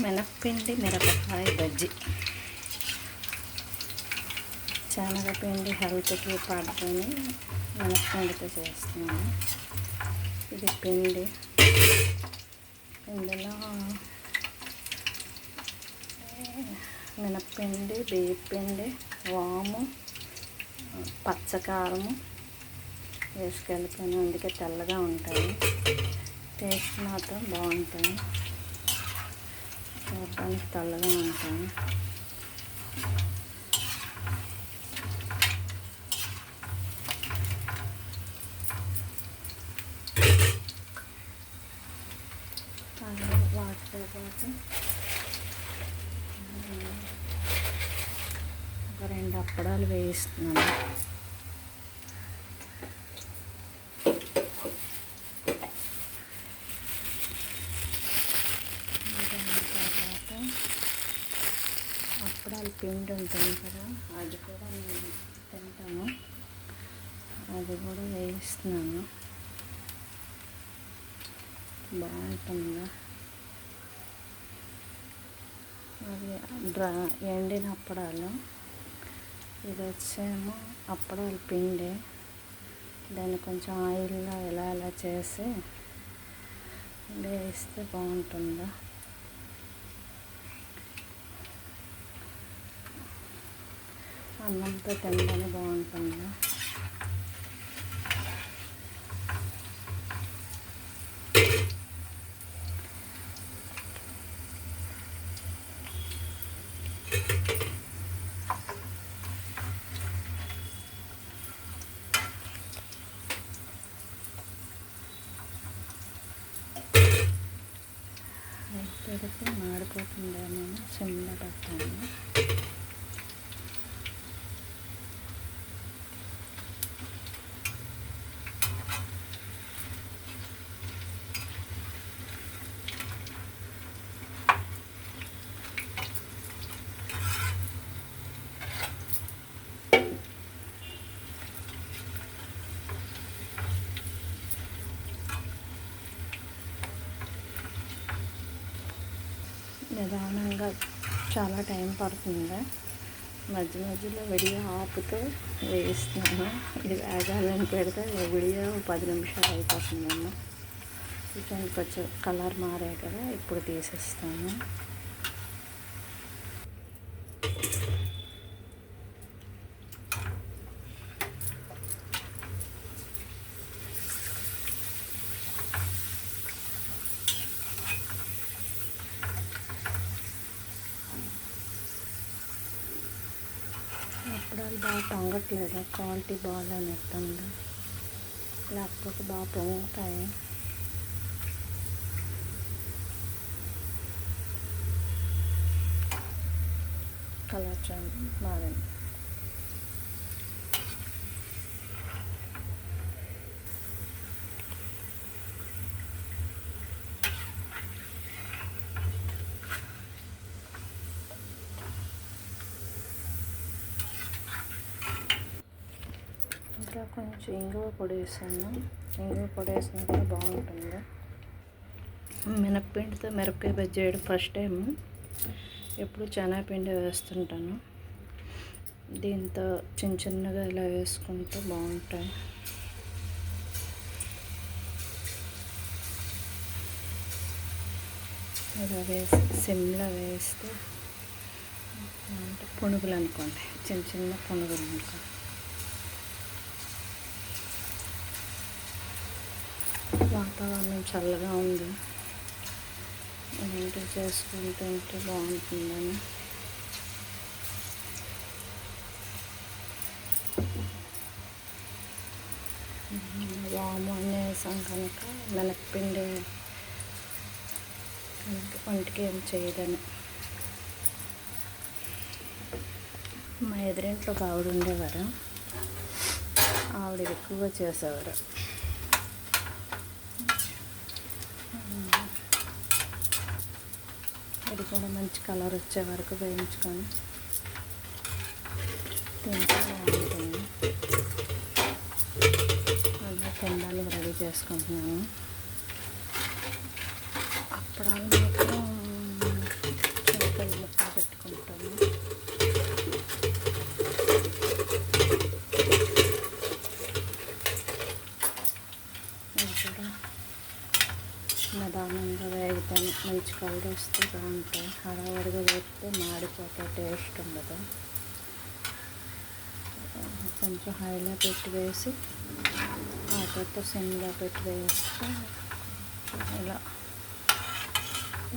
మినప్పిండి మిరపకాయ బజ్జీ. శనగపిండి హెల్త్కి పడుతుంది, మినప్పిండితో చేస్తున్నాను. ఇది పిండి, ఇందులో మినప్పిండి, బియ్యపిండి, వాము, పచ్చకారము వేసుకెళ్ళిపోయినా, అందుకే తెల్లగా ఉంటాయి. టేస్ట్ మాత్రం బాగుంటుంది, చూడడానికి తెల్లగా ఉంటాయి. వాటితో పాటు ఒక 2 అప్పడాలు వేయిస్తున్నాను. తర్వాత అప్పడాలు పిండి ఉంటుంది కదా, అది కూడా నేను తింటాను, అది కూడా వేయిస్తున్నాను. బాగుంటుందా? అది ఎండిన అప్పడాలు. ఇది వచ్చేమో అప్పడాలు పిండి, దాన్ని కొంచెం ఆయిల్లో ఇలా చేసి వేస్తే బాగుంటుందా. అన్నంతో తినడానికి బాగుంటుందా. పెడితే మాడిపోతుందేమో, సిమ్లో పెట్టాను. నిదానంగా చాలా టైం పడుతుంది, మధ్యలో వీడియో ఆపుతూ వేయిస్తున్నాను. ఇది వేగాలని పెడితే వీడియో 10 నిమిషాలు అయిపోతుందేమో. చికెన్ కొంచెం కలర్ మారాయి కదా, ఇప్పుడు తీసేస్తాను. అప్పడాలు బాగా పొంగట్లేదు, క్వాలిటీ బాగాలేనట్టుంది, లేకపోతే బాగా పొంగుతాయి. కలర్ చూడండి మారింది. ఇంకా కొంచెం ఇంగువ పొడి వేసాను, ఇంగువ పొడి వేసినా కూడా బాగుంటుంది. మినప్పిండితో మిరపకాయ బజ్జీ చేయడం ఫస్ట్ టైం, ఎప్పుడు శనగపిండి వేస్తుంటాను. దీంతో చిన్నగా ఇలా వేసుకుంటే బాగుంటాయి. ఇలా వేసి సిమ్లో వేస్తే అంటే పునుగులు అనుకోండి, చిన్న పునుగులు అనుకోండి. వాతావరణం చల్లగా ఉంది, ఏంటి చేసుకుంటే బాగుంటుందని. వాము అనేసాం కనుక మినప్పిండి కనుక ఒంటికి ఏం చేయదని. మా ఎదురింట్లో ఒక ఆవిడ ఉండేవారు, ఆవిడ ఎక్కువగా చేసేవారు. ఇది కూడా మంచి కలర్ వచ్చే వరకు వేయించుకొని తింటే బాగుంటుంది. అలా తినడానికి రెడీ చేసుకుంటున్నాను. అప్పడాలు మాత్రం వేగితేనే మంచి కలర్ వస్తే బాగుంటాయి. హడావడిగా వేస్తే మాడిపోతే టేస్ట్ ఉండదు. కొంచెం హైలో పెట్టి వేసి ఆ తర్వాత సిమ్లో పెట్టి వేస్తే ఇలా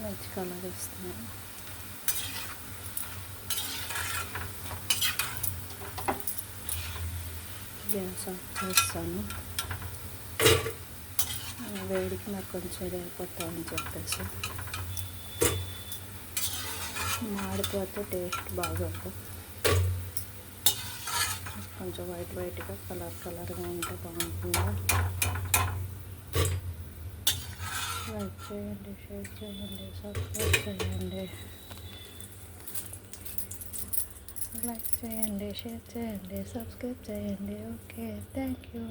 మంచి కలర్ వస్తుంది. గ్యాస్ ఆఫ్ చేస్తాను. వేడికి నాకు కొంచెం ఇది అయిపోతామని చెప్పేసి. మాడిపోతే టేస్ట్ బాగోదు. కొంచెం వైట్గా కలర్గా ఉంటే బాగుంటుంది. లైక్ చేయండి, షేర్ చేయండి, సబ్స్క్రైబ్ చేయండి. లైక్ చేయండి, షేర్ చేయండి, సబ్స్క్రైబ్ చేయండి. Okay, thank you.